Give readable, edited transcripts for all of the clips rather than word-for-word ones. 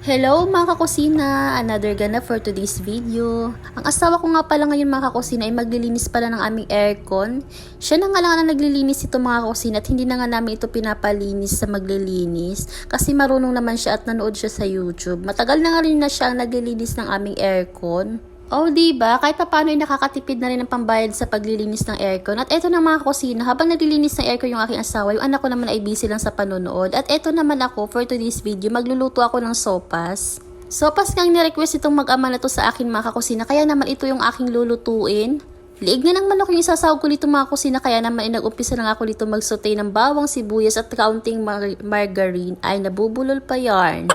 Hello mga kakusina! Another gana for today's video. Ang asawa ko nga pala ngayon mga kakusina ay maglilinis pala ng aming aircon. Siya na nga lang na naglilinis ito mga kakusina at hindi na nga namin ito pinapalinis sa maglilinis kasi marunong naman siya at nanood siya sa YouTube. Matagal na nga rin na siya ang naglilinis ng aming aircon. Oh, diba? Kahit pa paano ay nakakatipid na rin ng pambayad sa paglilinis ng aircon. At eto na mga kusina, habang naglilinis ng aircon yung aking asawa, yung anak ko naman ay busy lang sa panonood. At eto naman ako, for today's video, magluluto ako ng sopas. Sopas ngang nirequest itong mag-ama na to sa akin mga kakusina, kaya naman ito yung aking lulutuin. Liig na ng manok yung isasahog ko dito mga kusina, kaya naman ay nag-umpisa na ako dito mag-saute ng bawang, sibuyas at kaunting margarine. Ay, nabubulol pa yarn.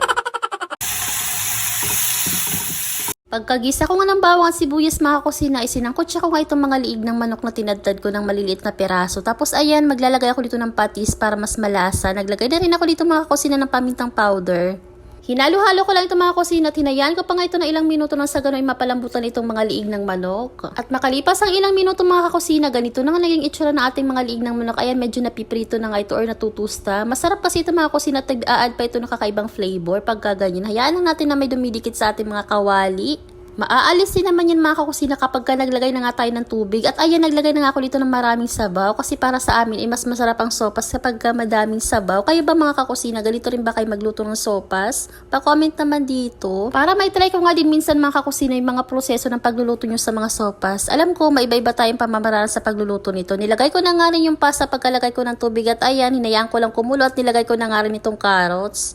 Pagkagisa ko nga ng bawang at sibuyas mga kusina, isinangkot siya ko nga itong mga liig ng manok na tinadtad ko ng maliliit na piraso. Tapos ayan, maglalagay ako dito ng patis para mas malasa. Naglagay na rin ako dito mga kusina ng pamintang powder. Hinalo-halo ko lang itong mga kusina at hinayaan ko pa nga ito ng ilang minuto nang sa gano'n ay mapalambutan itong mga liig ng manok. At makalipas ang ilang minuto mga kakusina, ganito na nga naging itsura ng ating mga liig ng manok. Ayan, medyo napiprito na nga ito or natutusta. Masarap kasi ito mga kusina at nag-a-add pa ito ng kakaibang flavor pagka ganyan. Hayaan lang natin na may dumidikit sa ating mga kawali. Maaalis din naman yan mga kakusina kapag naglagay na nga tayo ng tubig. At ayan, naglagay na nga ako dito ng maraming sabaw. Kasi para sa amin, mas masarap ang sopas kapag madaming sabaw. Kayo ba mga kakusina, ganito rin ba kayo magluto ng sopas? Pa-comment naman dito. Para may try ko nga din minsan mga kakusina yung mga proseso ng pagluluto nyo sa mga sopas. Alam ko, maiba-iba tayong pamamaraan sa pagluluto nito. Nilagay ko na nga rin yung pasta pagkalagay ko ng tubig. At ayan, hinayaan ko lang kumulo at nilagay ko na nga rin itong carrots.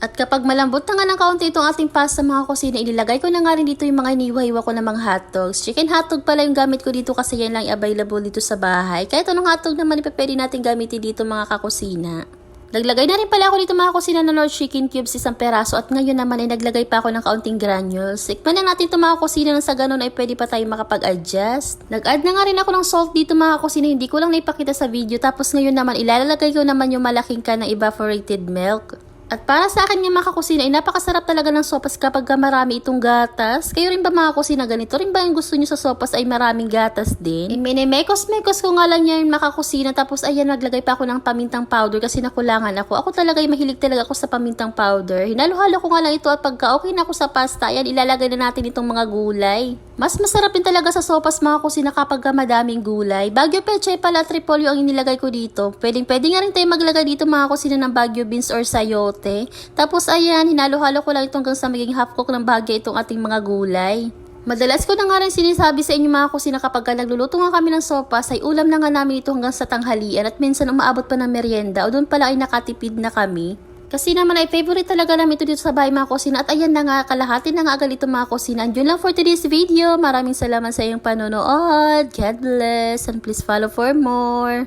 At kapag malambot na nga ng kaunti itong ating pasta mga kusina, ilagay ko na nga rin dito yung mga iniwa-hiwa ko ng mga hotdogs. Chicken hotdog pala yung gamit ko dito kasi yan lang available dito sa bahay. Kahit anong hotdog naman pwede natin gamitin dito mga kakusina. Naglagay na rin pala ako dito mga kusina ng Lord Chicken Cubes isang peraso at ngayon naman ay naglagay pa ako ng kaunting granules. Tikman na natin ito mga kusina nang sa ganun ay pwede pa tayo makapag-adjust. Nag-add na nga rin ako ng salt dito mga kusina, hindi ko lang naipakita sa video. Tapos ngayon naman ilalagay ko naman yung malaking can ng evaporated milk. At para sa akin nga mga kakusina, ay napakasarap talaga ng sopas kapag marami itong gatas. Kayo rin ba mga kusina, ganito rin ba yung gusto nyo sa sopas ay maraming gatas din? Mekos-mekos ko nga lang yan mga kakusina. Tapos ayan, naglagay pa ako ng pamintang powder kasi nakulangan ako. Ako talaga ay mahilig talaga ako sa pamintang powder. Hinalo-halo ko nga lang ito at pagka okay na ako sa pasta, ayan, ilalagay na natin itong mga gulay. Mas masarap din talaga sa sopas mga kusina kapag madaming gulay. Baguio peche pala at repolyo ang inilagay ko dito. Pwede nga rin tayo maglagay dito mga kusina ng baguio beans or sayote. Tapos ayan, hinalo-halo ko lang ito hanggang sa maging half cook ng bagay itong ating mga gulay. Madalas ko na nga rin sinasabi sa inyo mga kusina kapag nagluluto nga kami ng sopas ay ulam na nga namin ito hanggang sa tanghalian at minsan umaabot pa ng merienda o doon pala ay nakatipid na kami. Kasi naman ay favorite talaga namin ito dito sa bahay mga kusina at ayan na nga, kalahati na nga agad ito mga kusina. And yun lang for today's video. Maraming salamat sa iyong panonood. God bless and please follow for more.